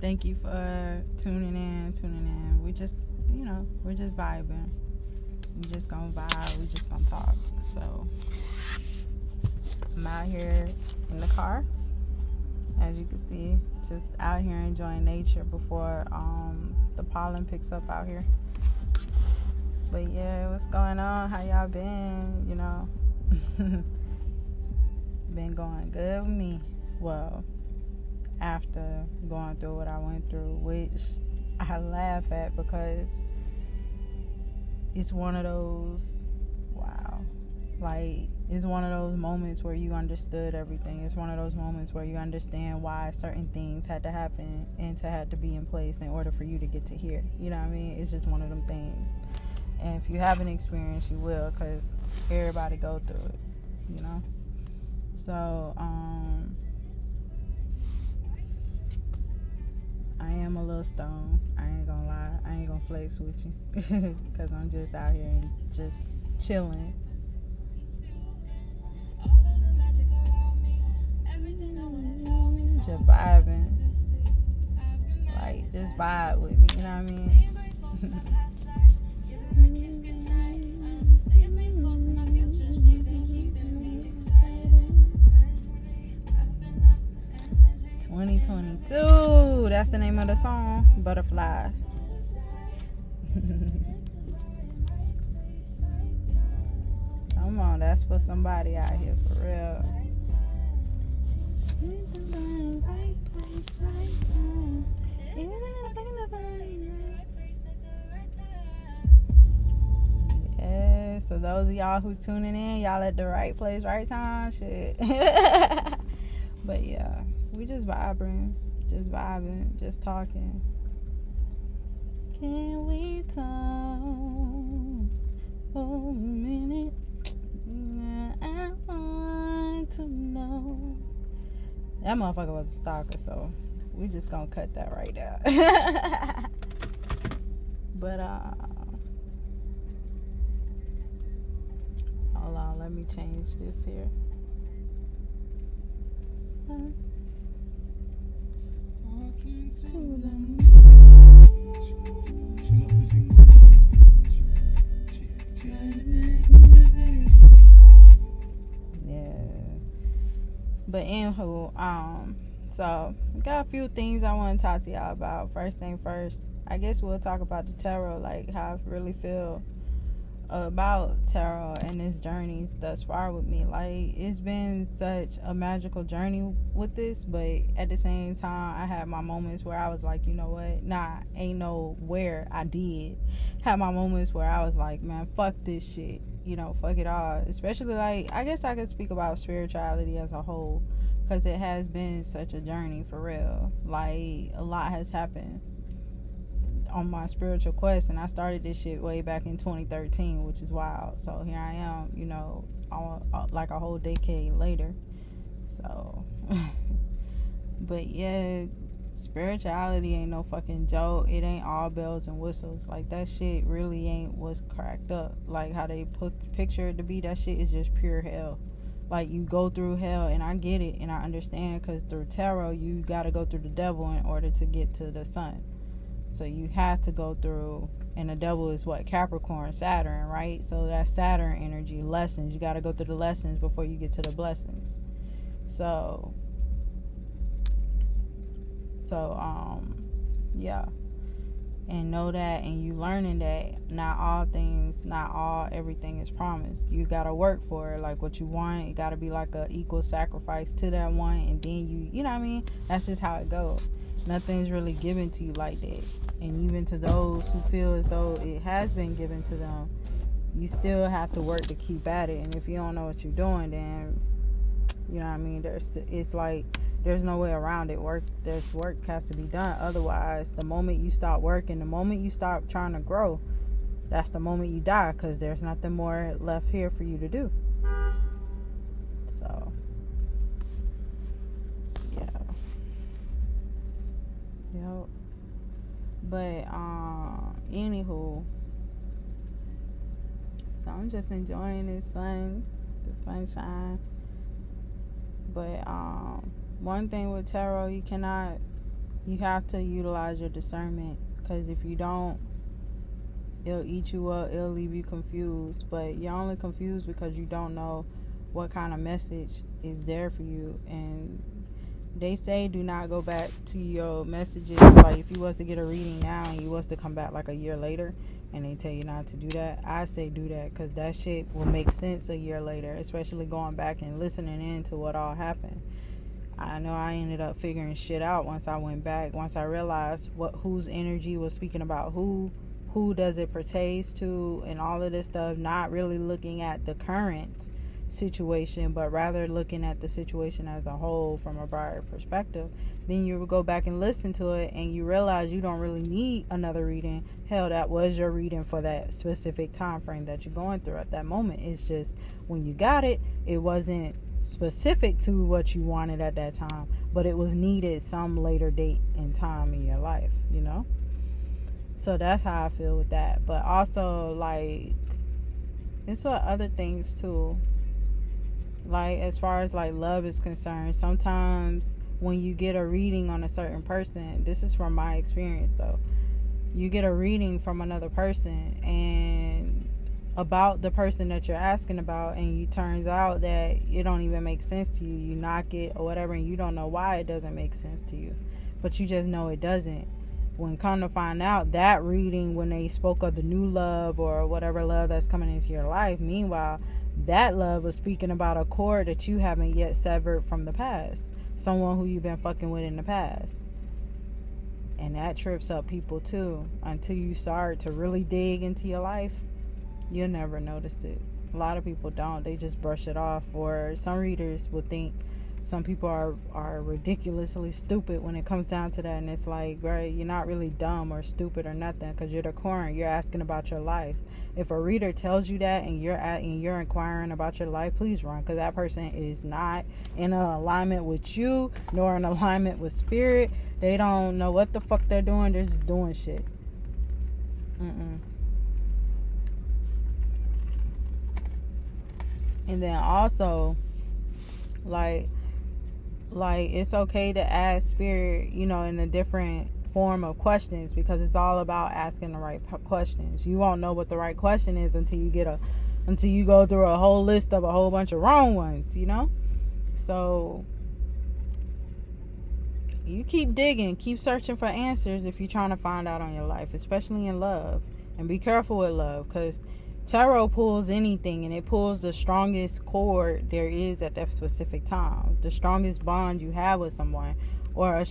Thank you for tuning in. We're just vibing. We just gonna vibe. We just gonna talk. So I'm out here in the car, as you can see, just out here enjoying nature before the pollen picks up out here. But yeah, what's going on? How y'all been? It's been going good with me. Well, after going through what I went through, which I laugh at because it's one of those, wow, like, it's one of those moments where you understood everything. It's one of those moments where you understand why certain things had to happen and had to be in place in order for you to get to here. You know what I mean? It's just one of them things. And if you haven't experienced, you will, because everybody go through it, So, I am a little stoned. I ain't gonna lie. I ain't gonna flex with you. Because I'm just out here and just chilling. Just vibing. Like, just vibe with me. You know what I mean? 2022. That's the name of the song. Butterfly. Come on, that's for somebody out here, for real. Yeah, so those of y'all who tuning in, y'all at the right place, right time, shit. But yeah, we just vibing, just talking. Can we talk for a minute? I want to know. That motherfucker was a stalker, so we just gonna cut that right there. But hold on, let me change this here. Yeah. But anywho, so got a few things I want to talk to y'all about. First thing first, I guess we'll talk about the tarot, like how I really feel about tarot and this journey thus far with me. Like, it's been such a magical journey with this, but at the same time, I had my moments where I was like, you know what, ain't no where. I did have my moments where I was like, man, fuck this shit, fuck it all. Especially, like, I guess I could speak about spirituality as a whole, because it has been such a journey, for real. Like, a lot has happened on my spiritual quest, and I started this shit way back in 2013, which is wild. So here I am, like a whole decade later. So but yeah, spirituality ain't no fucking joke. It ain't all bells and whistles. Like, that shit really ain't what's cracked up, like how they picture it to be. That shit is just pure hell. Like, you go through hell, and I get it and I understand, because through tarot you gotta go through the devil in order to get to the sun. So you have to go through, and the devil is what? Capricorn, Saturn, right? So that's Saturn energy, lessons. You got to go through the lessons before you get to the blessings. So, yeah. And know that, and you learning that everything is promised. You got to work for it, like what you want. It got to be like a equal sacrifice to that one, and then you know what I mean? That's just how it goes. Nothing's really given to you like that. And even to those who feel as though it has been given to them, you still have to work to keep at it. And if you don't know what you're doing, then you know what I mean, it's like there's no way around it. Work has to be done. Otherwise, the moment you stop working, the moment you stop trying to grow, that's the moment you die, because there's nothing more left here for you to do. So yeah. Yep. But anywho, so I'm just enjoying the sunshine. But one thing with tarot, you cannot You have to utilize your discernment, because if you don't, it'll eat you up, it'll leave you confused. But you're only confused because you don't know what kind of message is there for you. And they say do not go back to your messages. Like if you was to get a reading now and you was to come back like a year later and they tell you not to do that, I say do that, because that shit will make sense a year later, especially going back and listening into what all happened. I know I ended up figuring shit out once I went back, once I realized whose energy was speaking about who does it pertains to, and all of this stuff, not really looking at the current situation, but rather looking at the situation as a whole from a broader perspective. Then you go back and listen to it and you realize you don't really need another reading. Hell, that was your reading for that specific time frame that you're going through at that moment. It's just when you got it, it wasn't specific to what you wanted at that time, but it was needed some later date and time in your life, you know. So that's how I feel with that. But also, like, it's what other things too, like as far as like love is concerned. Sometimes when you get a reading on a certain person, this is from my experience though, you get a reading from another person and about the person that you're asking about, and it turns out that it don't even make sense to you. You knock it or whatever, and you don't know why it doesn't make sense to you, but you just know it doesn't. When come to find out, that reading, when they spoke of the new love or whatever love that's coming into your life, meanwhile that love was speaking about a cord that you haven't yet severed from the past, someone who you've been fucking with in the past. And that trips up people too. Until you start to really dig into your life, you'll never notice it. A lot of people don't. They just brush it off. Or some readers will think some people are ridiculously stupid when it comes down to that. And it's like, bro, you're not really dumb or stupid or nothing, because you're the current. You're asking about your life. If a reader tells you that and you're inquiring about your life, please run, because that person is not in an alignment with you, nor in alignment with spirit. They don't know what the fuck they're doing. They're just doing shit. And then also, like it's okay to ask spirit, you know, in a different form of questions, because it's all about asking the right questions. You won't know what the right question is until you go through a whole list of a whole bunch of wrong ones, you know. So you keep digging, keep searching for answers if you're trying to find out on your life, especially in love. And be careful with love, because tarot pulls anything, and it pulls the strongest cord there is at that specific time, the strongest bond you have with someone, or a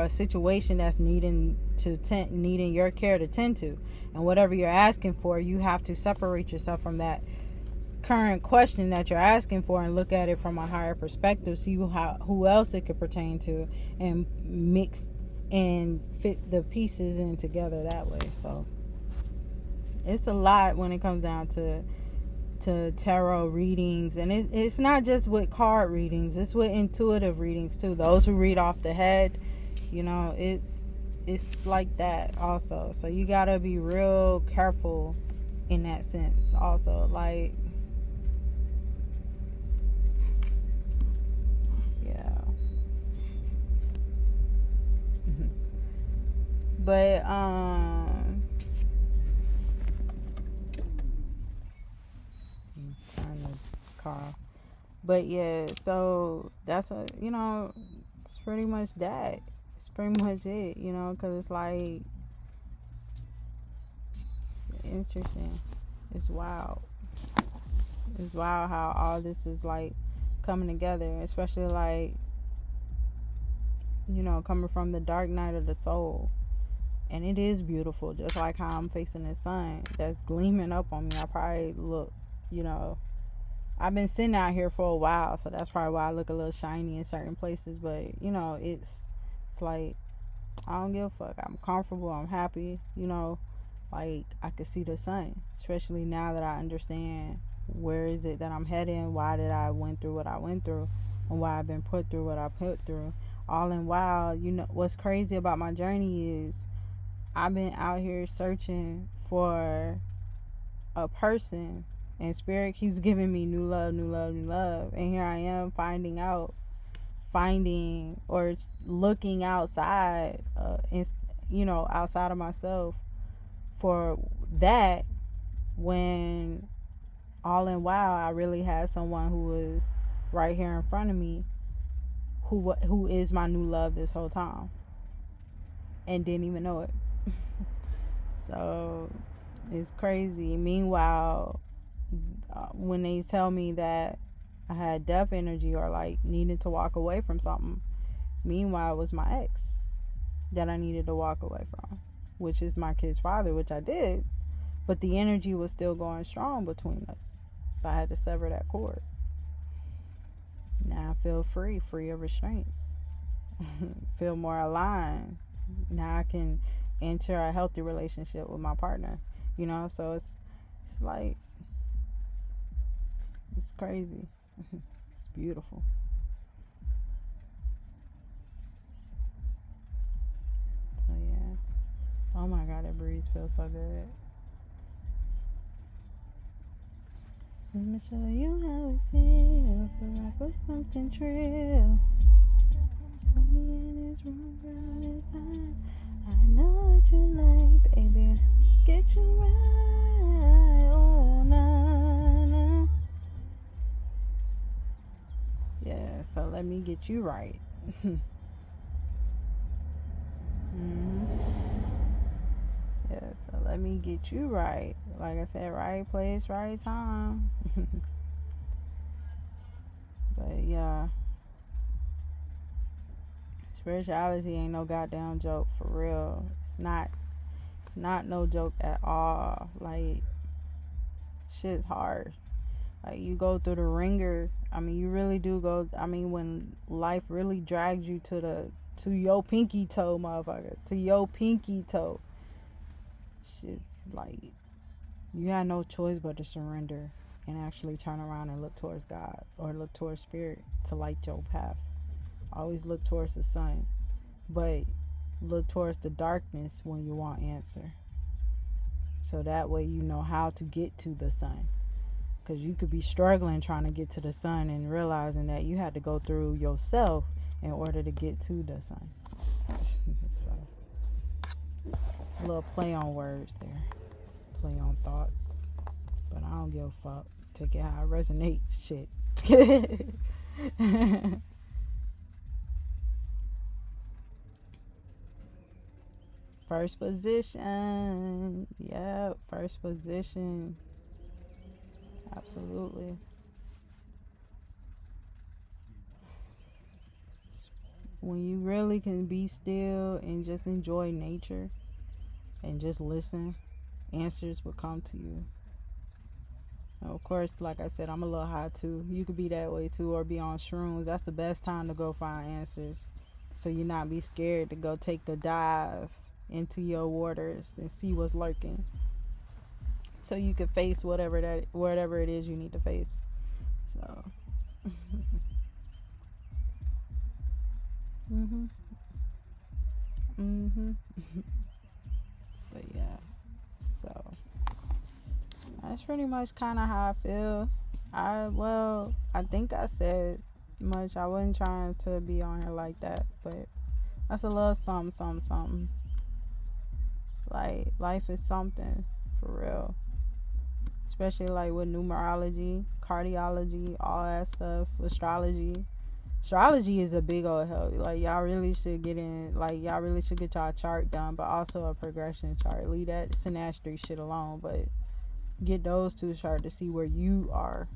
situation that's needing your care to tend to. And whatever you're asking for, you have to separate yourself from that current question that you're asking for and look at it from a higher perspective, see who else it could pertain to, and mix and fit the pieces in together that way. So it's a lot when it comes down to tarot readings. And it's not just with card readings, it's with intuitive readings too. Those who read off the head, you know, it's like that also. So you gotta be real careful in that sense also. Like, yeah. But turn the car off. But yeah, so that's what, you know, it's pretty much that. It's pretty much it, you know, because it's like, it's interesting. It's wild. It's wild how all this is like coming together, especially like, you know, coming from the dark night of the soul. And it is beautiful, just like how I'm facing the sun that's gleaming up on me. I probably look, you know, I've been sitting out here for a while, so that's probably why I look a little shiny in certain places. But, you know, it's like, I don't give a fuck. I'm comfortable. I'm happy. You know, like, I could see the sun, especially now that I understand where is it that I'm heading, why did I went through what I went through, and why I've been put through what I put through. All in while, you know, what's crazy about my journey is I've been out here searching for a person, and spirit keeps giving me new love, new love, new love. And here I am finding out finding or looking outside, outside of myself for that, when all in while I really had someone who was right here in front of me, who is my new love this whole time, and didn't even know it. So it's crazy. Meanwhile, when they tell me that I had death energy or like needed to walk away from something, meanwhile it was my ex that I needed to walk away from, which is my kid's father, which I did, but the energy was still going strong between us, so I had to sever that cord. Now I feel free of restraints, feel more aligned. Now I can enter a healthy relationship with my partner, so it's like, it's crazy. It's beautiful. So yeah. Oh my God, that breeze feels so good. Let me show you how it feels to rock with something trill. Put me in this room, girl, it's time. I know what you like, baby. Get you right, oh nah, nah. Yeah, so let me get you right. Yeah, so let me get you right. Like I said, right place, right time. But yeah, spirituality ain't no goddamn joke, for real. It's not no joke at all. Like, shit's hard. Like, you go through the ringer. I mean, you really do go. I mean, when life really drags you to your pinky toe, motherfucker, to your pinky toe, shit's like, you had no choice but to surrender and actually turn around and look towards God or look towards spirit to light your path. Always look towards the sun, but look towards the darkness when you want answer, so that way you know how to get to the sun. Because you could be struggling trying to get to the sun and realizing that you had to go through yourself in order to get to the sun. So, a little play on words there, play on thoughts, but I don't give a fuck. Take it how I resonate. Shit. First position. Yep, first position. Absolutely. When you really can be still and just enjoy nature and just listen, answers will come to you. Of course, like I said, I'm a little high too. You could be that way too, or be on shrooms. That's the best time to go find answers, so you not be scared to go take a dive into your waters and see what's lurking, so you can face whatever it is you need to face. So but yeah, so that's pretty much kind of how I feel. I think I said much. I wasn't trying to be on here like that, but that's a little something. Like, life is something, for real. Especially like with numerology, cardiology, all that stuff, astrology. Astrology is a big old help. Like, y'all really should get y'all chart done, but also a progression chart. Leave that synastry shit alone, but get those two charts to see where you are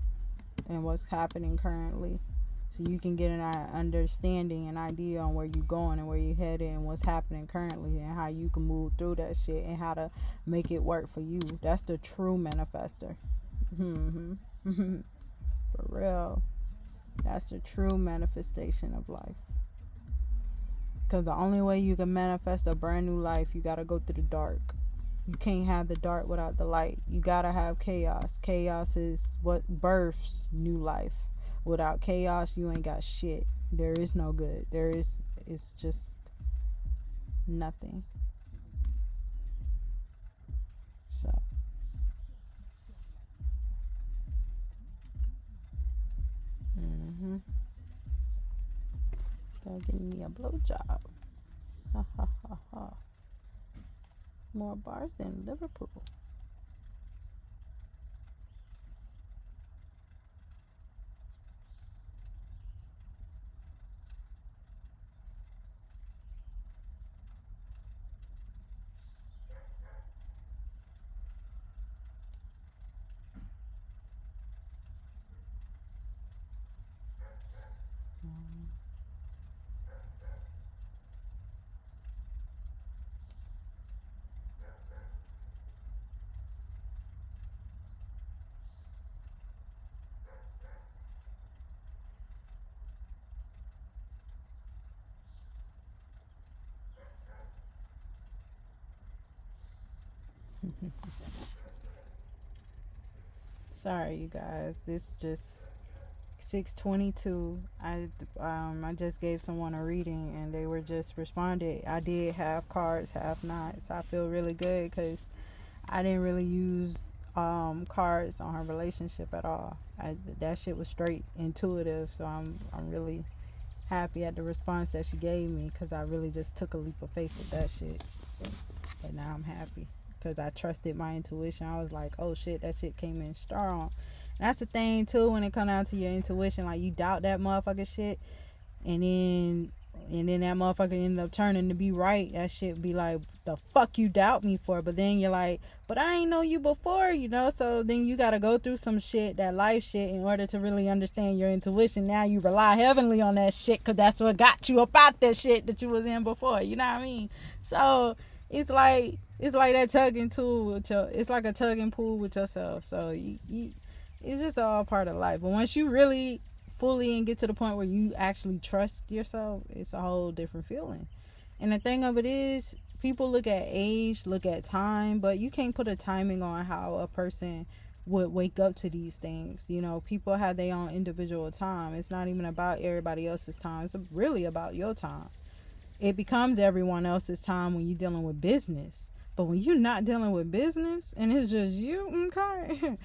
and what's happening currently, so you can get an understanding, an idea on where you're going and where you're headed and what's happening currently and how you can move through that shit and how to make it work for you. That's the true manifester. For real. That's the true manifestation of life. Because the only way you can manifest a brand new life, you got to go through the dark. You can't have the dark without the light. You got to have chaos. Chaos is what births new life. Without chaos, you ain't got shit. There is no good. It's just nothing. So, Girl getting me a blowjob. Ha ha ha ha. More bars than Liverpool. Sorry, you guys. This just 6:22. I just gave someone a reading and they were just responded. I did have cards, have not. So I feel really good because I didn't really use cards on her relationship at all. That shit was straight intuitive. So I'm really happy at the response that she gave me because I really just took a leap of faith with that shit. But now I'm happy because I trusted my intuition. I was like, oh shit, that shit came in strong. And that's the thing too when it comes down to your intuition. Like, you doubt that motherfucker shit, and then that motherfucker ended up turning to be right. That shit be like, the fuck you doubt me for? But then you're like, but I ain't know you before, you know. So then you gotta go through some shit, that life shit, in order to really understand your intuition. Now you rely heavily on that shit because that's what got you up out that shit that you was in before. You know what I mean? So it's like that tug and pull with it's like a tug and pull with yourself. So it's just all part of life. But once you really fully and get to the point where you actually trust yourself, it's a whole different feeling. And the thing of it is, people look at age, look at time, but you can't put a timing on how a person would wake up to these things. You know, people have their own individual time. It's not even about everybody else's time. It's really about your time. It becomes everyone else's time when you're dealing with business. But when you're not dealing with business and it's just you, okay,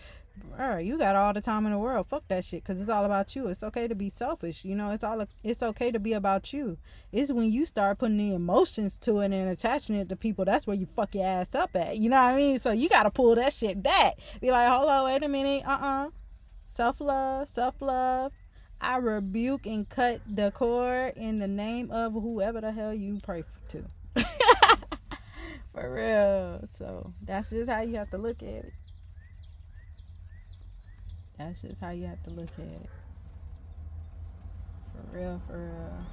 alright, you got all the time in the world. Fuck that shit, because it's all about you. It's okay to be selfish, you know. It's okay to be about you. It's when you start putting the emotions to it and attaching it to people, that's where you fuck your ass up at. You know what I mean? So you gotta pull that shit back. Be like, hold on, wait a minute. Self-love. I rebuke and cut the cord in the name of whoever the hell you pray to. For real. So that's just how you have to look at it. That's just how you have to look at it. For real, for real.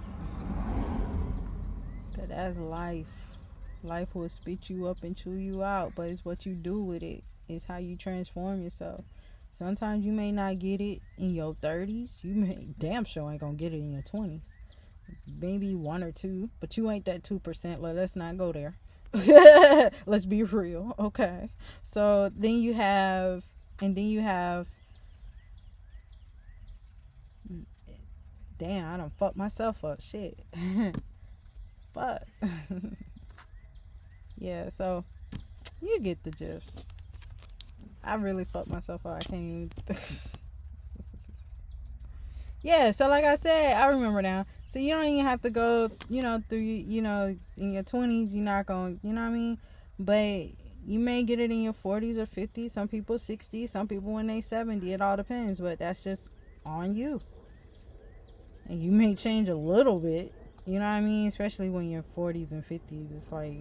Cause that's life. Life will spit you up and chew you out, but it's what you do with it. It's how you transform yourself. Sometimes you may not get it in your 30s. You may damn sure ain't gonna get it in your 20s. Maybe 1 or 2, but you ain't that 2%. Let's not go there. Let's be real, okay? So then you have damn, I done fucked myself up. Shit. Fuck. Yeah, so you get the gist. I really fucked myself up. I can't even. Yeah, so like I said, I remember now. So you don't even have to go, through, in your 20s. You're not going, you know what I mean? But you may get it in your 40s or 50s. Some people 60, some people when they 70. It all depends, but that's just on you. And you may change a little bit, you know what I mean? Especially when you're 40s and 50s. It's like,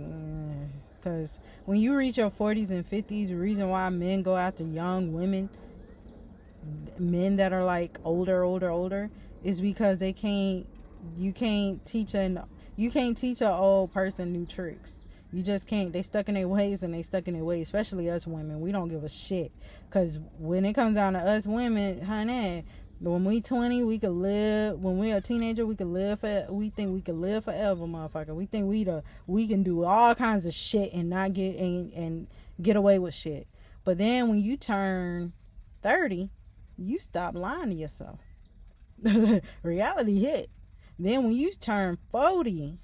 because when you reach your 40s and 50s, the reason why men go after young women, men that are like older, is because you can't teach an old person new tricks. You just can't. They stuck in their ways, especially us women. We don't give a shit. Because when it comes down to us women, honey, when we 20, we could live. When we're a teenager, we think we could live forever, motherfucker. We think we can do all kinds of shit and not get away with shit. But then when you turn 30, you stop lying to yourself. Reality hit. Then when you turn 40,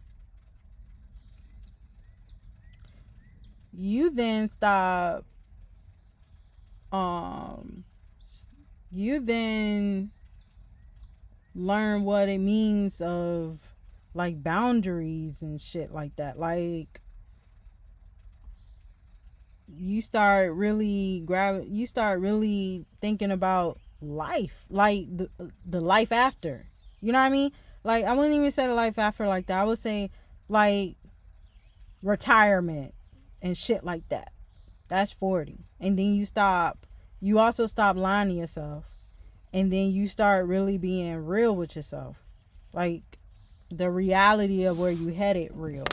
you then stop. You then learn what it means of like boundaries and shit like that. Like you start really thinking about life, like the life after. You know what I mean? Like I wouldn't even say the life after like that. I would say like retirement and shit like that. That's 40. And then you also stop lying to yourself. And then you start really being real with yourself. Like the reality of where you headed real.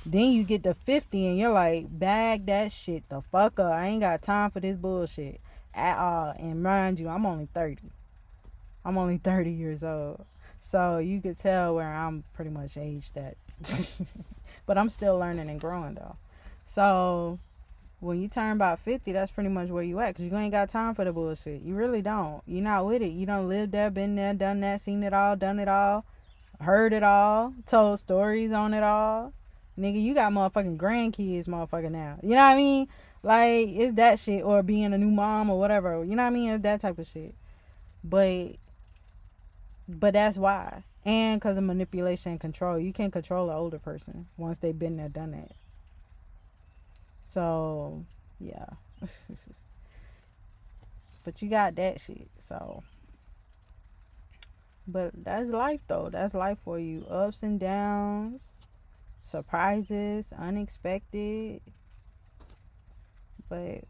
Then you get to 50 and you're like, bag that shit the fuck up. I ain't got time for this bullshit at all. And mind you, I'm only 30. I'm only 30 years old. So you could tell where I'm pretty much aged at. But I'm still learning and growing though. So when you turn about 50, that's pretty much where you at. Because you ain't got time for the bullshit. You really don't. You're not with it. You done lived there, been there, done that, seen it all, done it all, heard it all, told stories on it all. Nigga, you got motherfucking grandkids, motherfucker, now. You know what I mean? Like, it's that shit. Or being a new mom or whatever. You know what I mean? It's that type of shit. But that's why. And because of manipulation and control. You can't control an older person once they've been there, done that. So, yeah. But you got that shit. So. But that's life, though. That's life for you. Ups and downs. Surprises, unexpected. But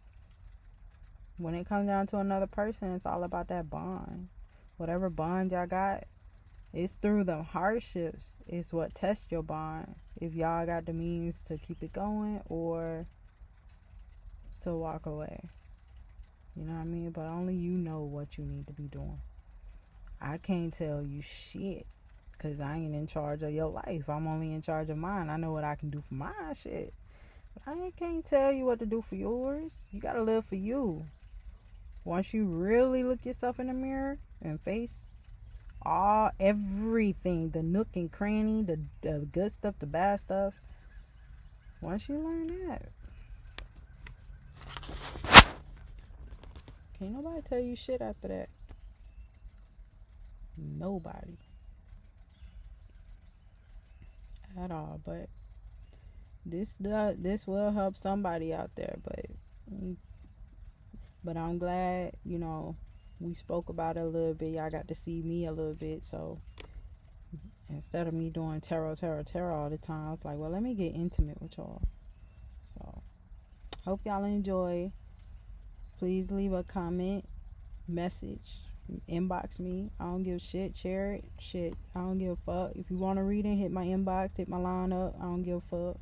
when it comes down to another person, it's all about that bond. Whatever bond y'all got, it's through them hardships. It's what tests your bond. If y'all got the means to keep it going or to walk away. You know what I mean? But only you know what you need to be doing. I can't tell you shit. Because I ain't in charge of your life. I'm only in charge of mine. I know what I can do for my shit. But I can't tell you what to do for yours. You got to live for you. Once you really look yourself in the mirror and face everything, the nook and cranny, the good stuff, the bad stuff. Once you learn that, can't nobody tell you shit after that. Nobody. At all. But this will help somebody out there. But I'm glad, we spoke about it a little bit. Y'all got to see me a little bit. So instead of me doing tarot all the time, I was like, well, let me get intimate with y'all. So hope y'all enjoy. Please leave a comment, message, inbox me. I don't give a shit. Share it. Shit. I don't give a fuck. If you want to read it, hit my inbox, hit my line up. I don't give a fuck.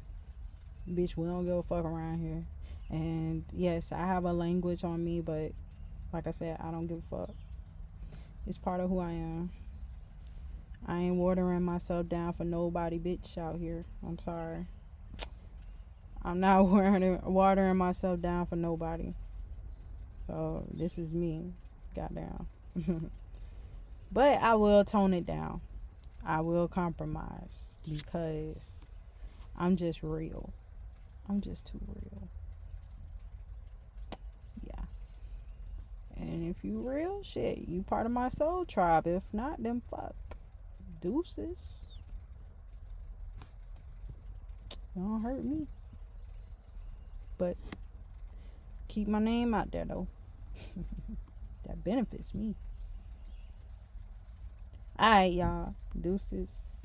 Bitch, we don't give a fuck around here. And yes, I have a language on me, but like I said, I don't give a fuck. It's part of who I am. I ain't watering myself down for nobody, bitch, out here. I'm sorry. I'm not watering myself down for nobody. So this is me. Goddamn. But I will tone it down. I will compromise because I'm just real. I'm just too real. Yeah. And if you real, shit, you part of my soul tribe. If not, then fuck. Deuces. Don't hurt me. But keep my name out there though. That benefits me. Alright, y'all. Deuces.